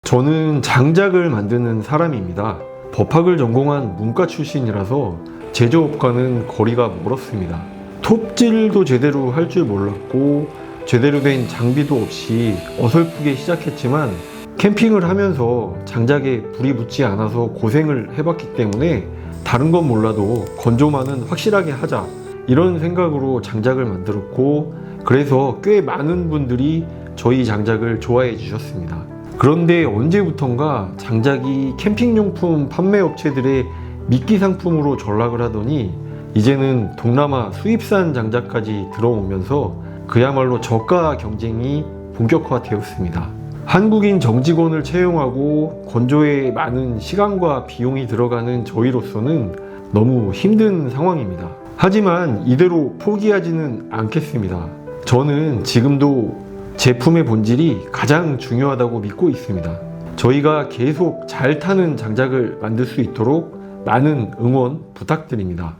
저는 장작을 만드는 사람입니다. 법학을 전공한 문과 출신이라서 제조업과는 거리가 멀었습니다. 톱질도 제대로 할 줄 몰랐고 제대로 된 장비도 없이 어설프게 시작했지만 캠핑을 하면서 장작에 불이 붙지 않아서 고생을 해봤기 때문에 다른 건 몰라도 건조만은 확실하게 하자, 이런 생각으로 장작을 만들었고, 그래서 꽤 많은 분들이 저희 장작을 좋아해 주셨습니다. 그런데 언제부턴가 장작이 캠핑용품 판매 업체들의 미끼 상품으로 전락을 하더니 이제는 동남아 수입산 장작까지 들어오면서 그야말로 저가 경쟁이 본격화되었습니다. 한국인 정직원을 채용하고 건조에 많은 시간과 비용이 들어가는 저희로서는 너무 힘든 상황입니다. 하지만 이대로 포기하지는 않겠습니다. 저는 지금도 제품의 본질이 가장 중요하다고 믿고 있습니다. 저희가 계속 잘 타는 장작을 만들 수 있도록 많은 응원 부탁드립니다.